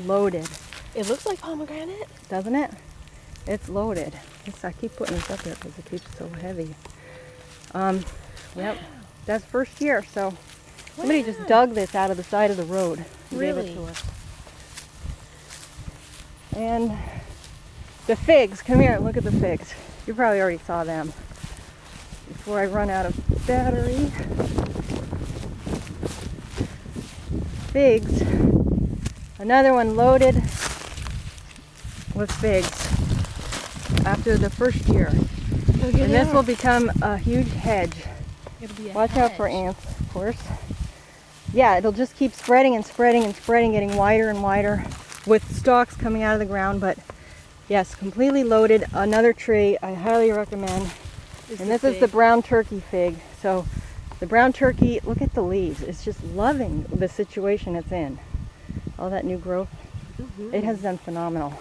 Loaded. It looks like pomegranate. Doesn't it? It's loaded. I keep putting this up there because it keeps it so heavy. Yep. That's first year, so somebody just dug this out of the side of the road and gave it Really? to us. And the figs, come here, look at the figs. You probably already saw them. Before I run out of battery. Figs. Another one loaded with figs after the first year. And And this will become a huge hedge. It'll be a Watch out for hedge. ants, of course. Yeah, it'll just keep spreading and spreading and spreading, getting wider and wider with stalks coming out of the ground. But yes, completely loaded. Another tree I highly recommend. And this is the brown turkey fig. So the brown turkey, look at the leaves. It's just loving the situation it's in. All that new growth. It has done phenomenal.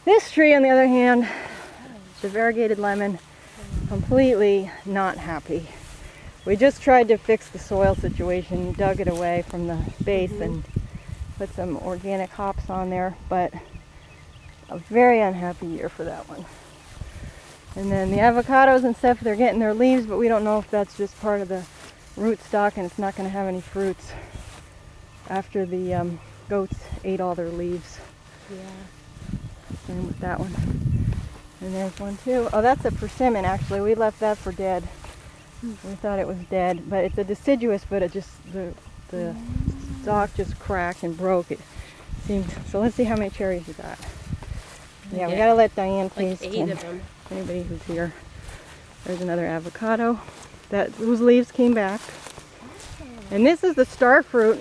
This tree, on the other hand, the variegated lemon, completely not happy. We just tried to fix the soil situation, dug it away from the base and put some organic hops on there, but a very unhappy year for that one. And then the avocados and stuff, they're getting their leaves, but we don't know if that's just part of the rootstock and it's not going to have any fruits after the goats ate all their leaves. Yeah. Same with that one. And there's one too. Oh, that's a persimmon actually. We left that for dead. We thought it was dead, but it's a deciduous, but it just, the stalk just cracked and broke. It seemed, so let's see how many cherries we got. Yeah, we Yeah. gotta let Diane Like taste. 8 and of them. anybody who's here. There's another avocado whose leaves came back. And this is the star fruit,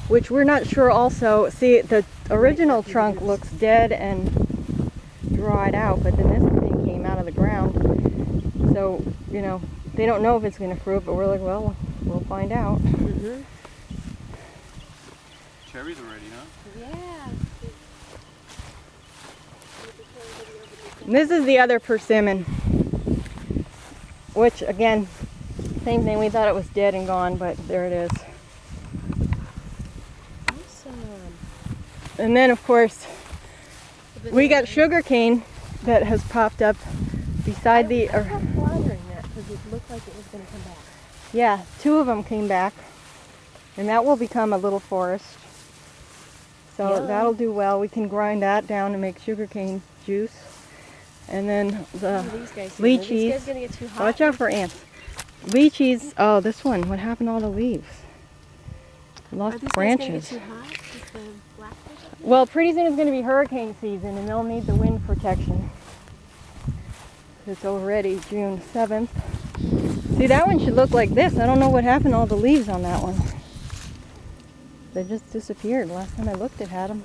which we're not sure also. See, the original trunk looks dead and dried out, but then this thing came out of the ground. So, you know, they don't know if it's going to fruit, but we're like, well, we'll find out. Cherries already, huh? Yeah. And this is the other persimmon, which again, same thing. We thought it was dead and gone, but there it is. Awesome. And then, of course, we got sugar cane that has popped up beside the. I kept wondering that because it looked like it was going to come back. Yeah, 2 of them came back, and that will become a little forest. So Yum. that'll do well. We can grind that down and make sugarcane juice. And then the These guys here. Are these lychees. guys gonna get too hot? Watch out for ants. Lychees. Oh, this one. What happened to all the leaves? Are Lost these guys gonna get branches. too hot with the blackfish? Well, pretty soon it's going to be hurricane season, and they'll need the wind protection. It's already June 7th. See, that one should look like this. I don't know what happened to all the leaves on that one. They just disappeared. Last time I looked, it had them.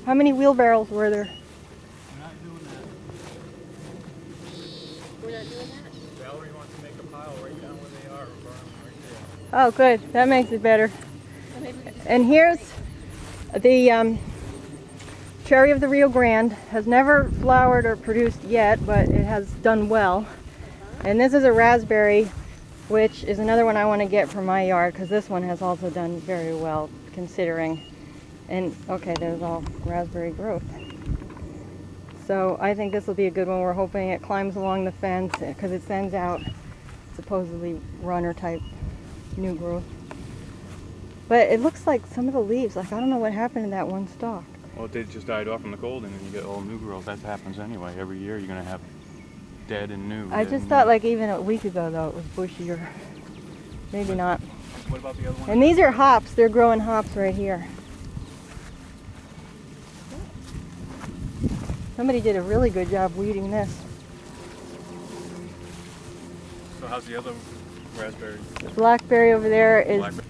How many wheelbarrows were there? We're not doing that. We're not doing that. Valerie wants to make a pile right down where they are and burn them right there. Oh, good. That makes it better. So maybe we can just And here's the cherry of the Rio Grande. Has never flowered or produced yet, but it has done well. And this is a raspberry, which is another one I want to get for my yard, because this one has also done very well, considering. And okay, there's all raspberry growth. So I think this will be a good one. We're hoping it climbs along the fence, because it sends out supposedly runner type new growth. But it looks like some of the leaves, like I don't know what happened to that one stalk. Well, they just died off from the cold, and then you get all new growth. That happens anyway. Every year you're gonna have dead and new. I just thought like even a week ago though it was bushier. Maybe not. What about the other one? And these are hops. They're growing hops right here. Somebody did a really good job weeding this. So how's the other raspberry? The blackberry over there is, Blackberry?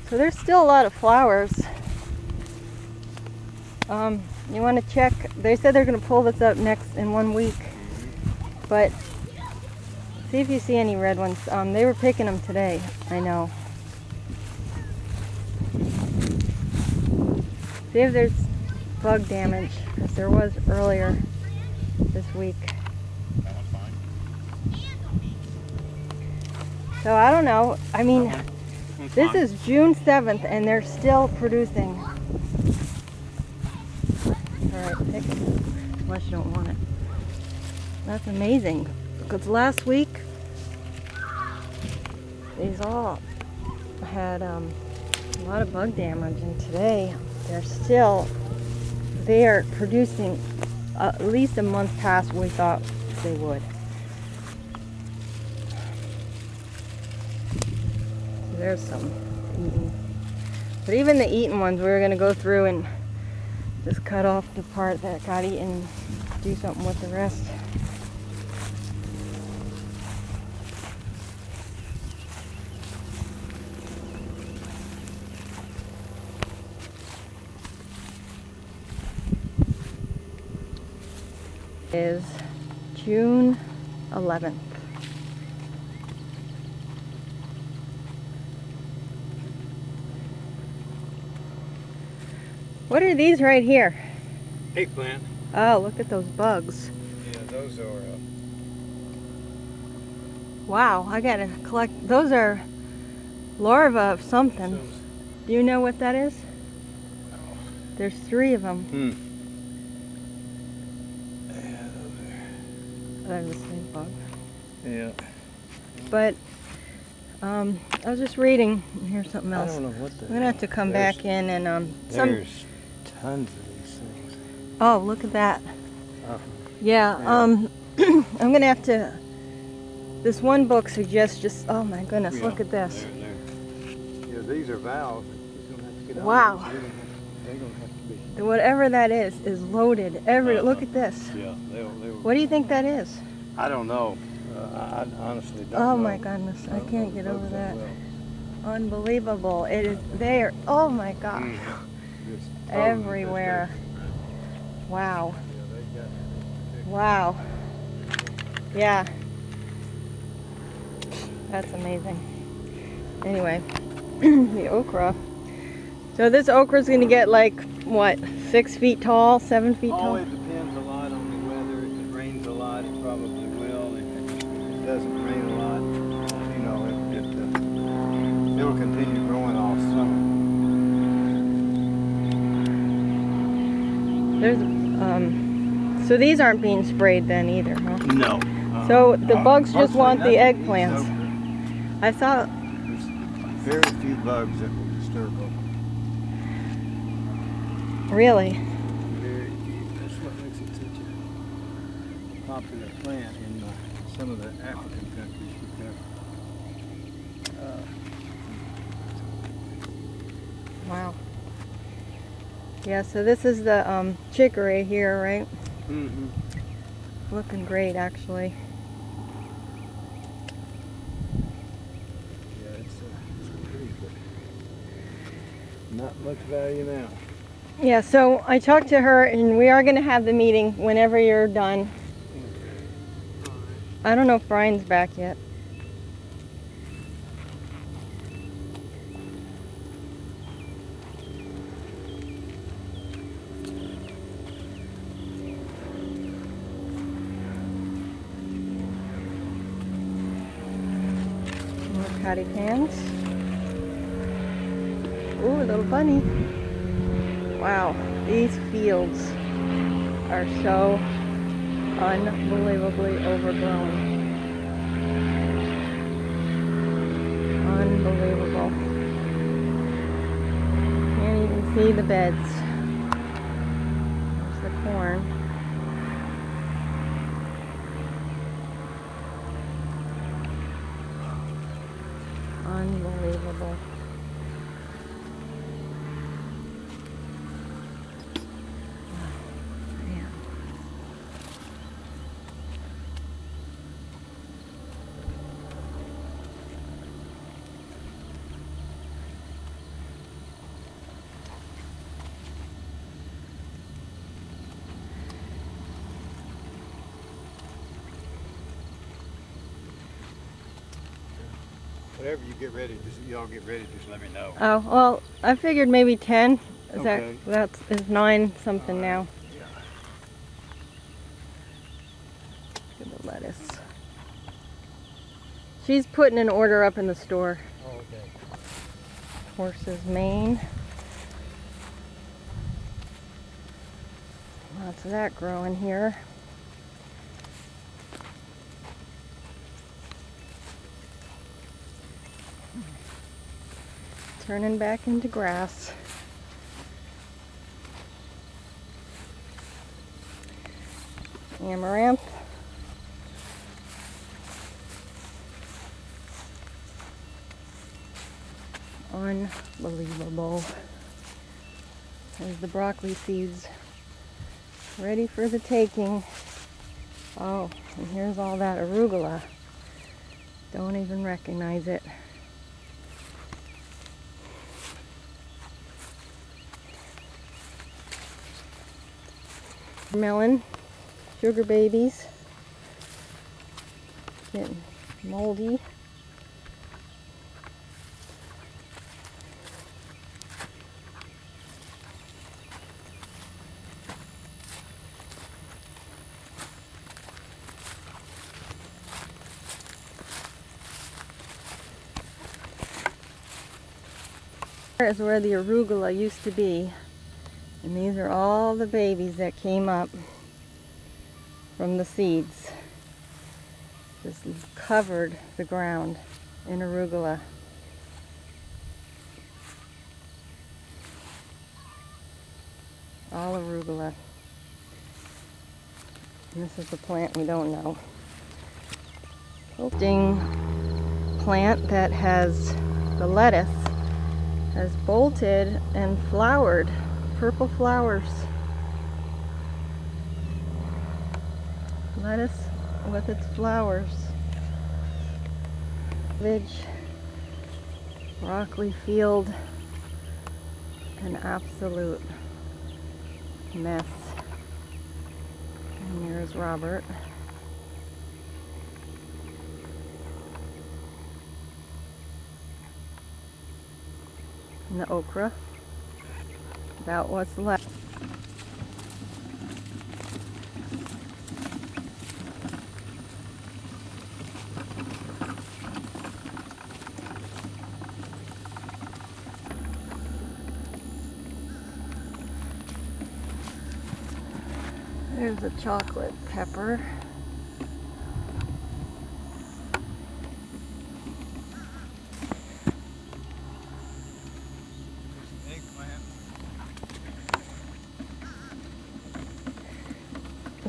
so there's still a lot of flowers. You want to check, they said they're going to pull this up next in 1 week, but see if you see any red ones. They were picking them today, I know. See if there's bug damage, because there was earlier this week. That one's fine. So I don't know. I mean, One's this fine. is June 7th and they're still producing. Alright, pick it. Unless you don't want it. That's amazing. Because last week, these all had a lot of bug damage, and today they are producing at least a month past what we thought they would. There's some eaten. But even the eaten ones, we were going to go through and just cut off the part that got eaten and do something with the rest. Is June 11th. What are these right here? Eggplant. Oh, look at those bugs. Yeah, those are. Wow, I gotta collect. Those are larvae of something. Do you know what that is? There's 3 of them. Yeah, They're the same bug. those are. Yeah. But I was just reading. Here's something I else. don't know what the. I'm gonna have to come back in and There's tons of these things. Oh, look at that. Oh. Yeah. Yeah. I'm gonna have to. This one book suggests just. Oh my goodness! Yeah, Look at this. Yeah, these are valves. You're gonna have to get Wow. on these. They're gonna have to be. Whatever that is loaded. Look at this. Yeah, they were. What do you think that is? I don't know. I honestly don't know. Oh my goodness! I don't can't know get over bugs that. well. Unbelievable! It is there. Oh my gosh! Just Everywhere. Wow. Yeah, they got. Wow. Yeah. That's amazing. Anyway, the okra. So this okra is going to get like, what, 6 feet tall, 7 feet Oh, tall? it depends a lot on the weather. If it rains a lot, it probably will. If it doesn't rain a lot, you know, it will continue growing all summer. There's, so these aren't being sprayed then either, huh? No. So the bugs just Mostly want the nothing. eggplants. These I saw, There's very few bugs that will disturb them. really, Very few. That's what makes it such a popular plant in some of the African countries because wow. Yeah, so this is the chicory here, right? mm-hmm. Looking great, actually. Yeah, it's pretty, but not much value now. Yeah, so I talked to her, and we are going to have the meeting whenever you're done. I don't know if Brian's back yet. More patty pans. Ooh, a little bunny. Wow, these fields are so unbelievably overgrown. Unbelievable. Can't even see the beds. There's the corn. Unbelievable. Man. Whatever you get ready, y'all get ready, just let me know. Oh, well, I figured maybe 10. Is Okay. that's 9 something All now. right. Yeah. Look at the lettuce. She's putting an order up in the store. Oh, okay. Horse's mane. Lots of that growing here. Turning back into grass. Amaranth. Unbelievable. There's the broccoli seeds ready for the taking. Oh, and here's all that arugula. Don't even recognize it. Melon, sugar babies, getting moldy. Here is where the arugula used to be, and these are all the babies that came up from the seeds. Just covered the ground in arugula. All arugula. And this is the plant we don't know. Interesting plant that has the lettuce has bolted and flowered, purple flowers. Lettuce with its flowers. Cabbage, broccoli field, an absolute mess. And there's Robert. And the okra. About what's left. There's a chocolate pepper.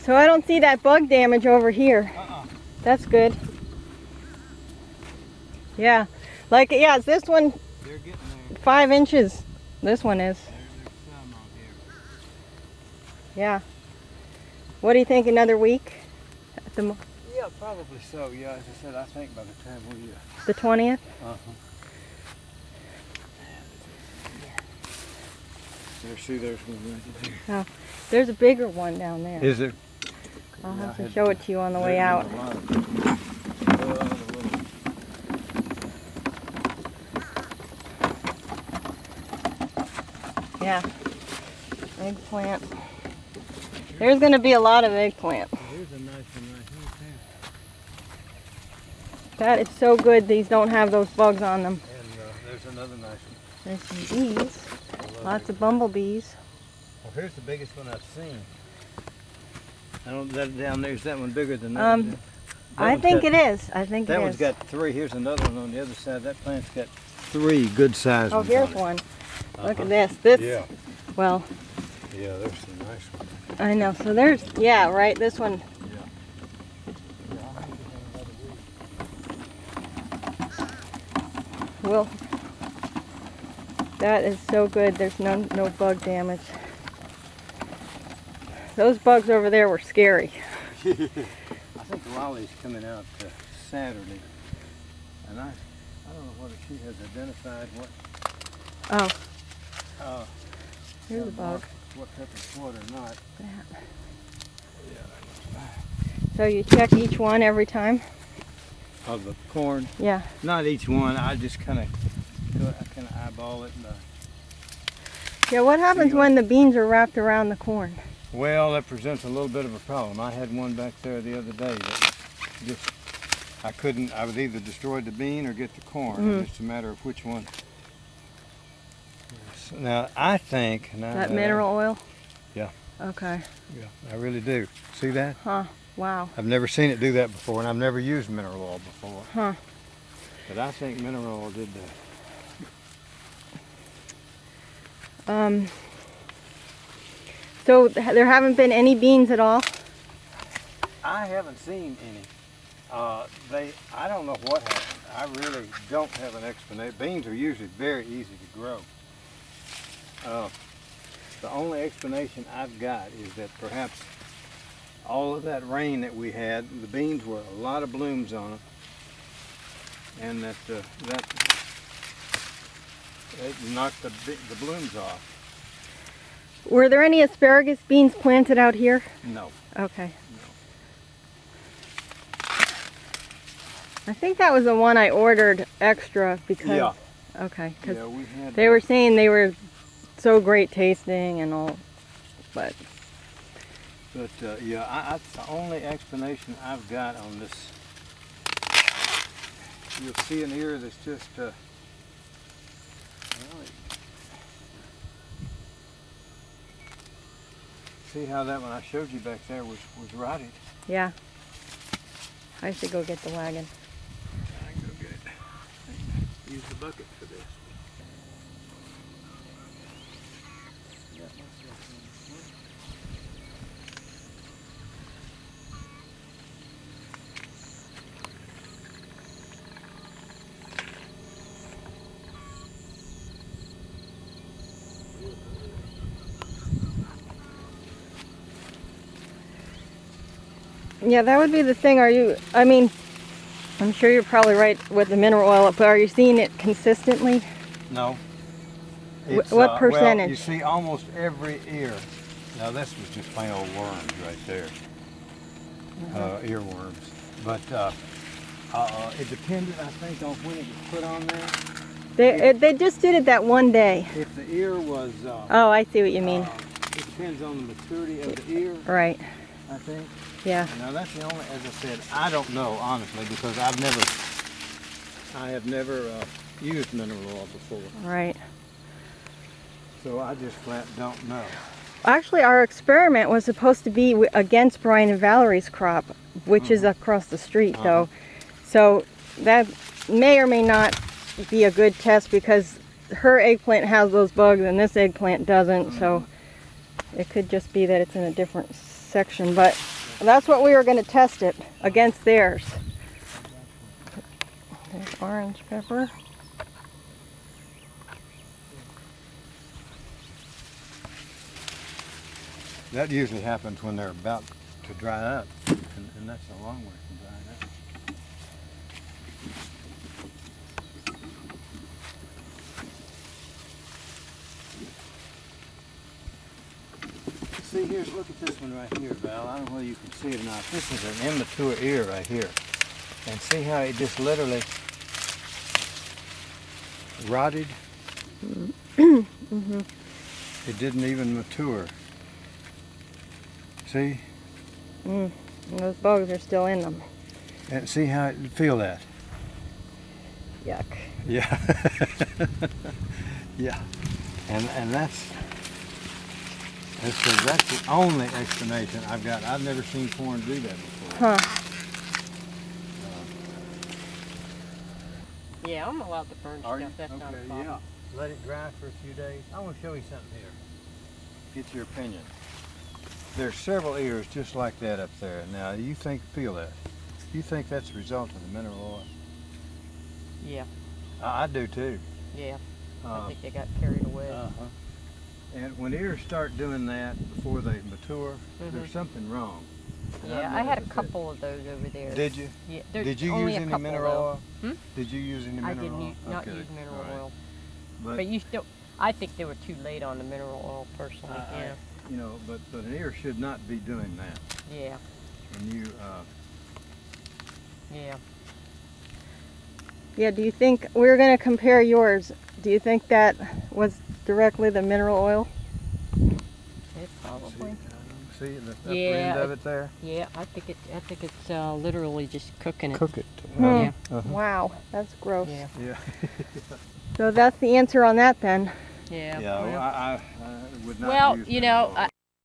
So I don't see that bug damage over here. Uh-uh. That's good. Yeah. Like, yeah, it's this one They're getting there. 5 inches. This one is. There's some on here. Yeah. What do you think, another week? At the Yeah, probably so. Yeah, as I said, I think by the time we... the 20th? Uh-huh. There's one right there. Oh, there's a bigger one down there. Is there? I'll Yeah, have I to had show it to you on the way there's out. a lot of- Yeah. Eggplant. There's going to be a lot of eggplant. Here's a nice one right here, too. That is so good. These don't have those bugs on them. And there's another nice one. There's some bees. I love Lots it. of bumblebees. Well, here's the biggest one I've seen. I don't. That down there's that one bigger than that. Um, one. I one's think got- it is. I think That it one's is. got 3. Here's another one on the other side. That plant's got 3 good sized Oh, ones. here's on it. one. Look Uh-huh. at this. This, Yeah. well, Yeah, there's some nice ones. I know. So there's, yeah, right. This one. Well, that is so good. There's no bug damage. Those bugs over there were scary. I think Raleigh's coming out Saturday, and I don't know whether she has identified what Oh, here's a bug. what type of what or not. That. Yeah. So you check each one every time? Of the corn, Yeah. not each one. I just kind of eyeball it. Yeah, what happens when the beans are wrapped around the corn? Well, that presents a little bit of a problem. I had one back there the other day that just I couldn't. I would either destroy the bean or get the corn. It's a matter of which one. Yes. Now I think That mineral oil? Yeah. Okay. Yeah, I really do. See that? Huh. Wow. I've never seen it do that before, and I've never used mineral oil before. Huh. But I think mineral oil did that. So there haven't been any beans at all? I haven't seen any. I don't know what happened. I really don't have an explanation. Beans are usually very easy to grow. The only explanation I've got is that perhaps all of that rain that we had, the beans were a lot of blooms on them, and that it knocked the blooms off. Were there any asparagus beans planted out here? No. Okay. I think that was the one I ordered extra because. Yeah. Okay, because Yeah, we had. they were saying they were so great tasting and all, but But yeah, that's the only explanation I've got on this. You'll see an ear that's just. Well, see how that one I showed you back there was rotted. yeah. I should go get the wagon. I can go get it. I can use the bucket for this. Yeah, that would be the thing. I mean, I'm sure you're probably right with the mineral oil, but are you seeing it consistently? No. What Well, you percentage? see almost every ear. Now this was just plain old worms right there. Earworms. But it depended, I think, on when it was put on there. They just did it that one day. If the ear was, Oh, I see what you mean. it depends on the maturity of the ear, Right. I think. Yeah. Now that's the only, as I said, I don't know honestly because I have never used mineral oil before, Right. so I just flat don't know. Actually, our experiment was supposed to be against Brian and Valerie's crop, which is across the street, though. So that may or may not be a good test because her eggplant has those bugs and this eggplant doesn't. So it could just be that it's in a different section. But That's what we were going to test it against theirs. There's orange pepper. That usually happens when they're about to dry up, and that's a long way from drying up. See, look at this one right here, Val. I don't know whether you can see it or not. This is an immature ear right here. And see how it just literally rotted? Mm-hmm. It didn't even mature. See? And those bugs are still in them. And see how feel that? Yuck. Yeah. Yeah. And that's the only explanation I've got. I've never seen corn do that before. Huh. Yeah, I'm allowed to burn Are stuff. you? That's not a Okay, problem. yeah. Let it dry for a few days. I want to show you something here. Get your opinion. There's several ears just like that up there. Now, you feel that? You think that's a result of the mineral oil? Yeah, I do too. yeah. I Uh, think they got carried away. uh-huh. And when ears start doing that before they mature, there's something wrong. And I've Yeah, I had a noticed it. couple of those over there. Did you? Yeah, there's Did you only use a any couple, mineral though. oil? Hmm? Did you use any I mineral didn't oil? use, not Okay, use mineral all right. oil. But, But you still, I think they were too late on the mineral oil personally. Yeah, you know, but an ear should not be doing that. yeah, And you, yeah. Yeah, do you think, we were going to compare yours. Do you think that was directly the mineral oil? It probably. see the upper Yeah, end of it there? Yeah, I think it's literally just cooking it. Cook it. Yeah. Wow, that's gross. Yeah, Yeah. So that's the answer on that then. yeah. Yeah, well- I would not Well, use you mineral know, oil.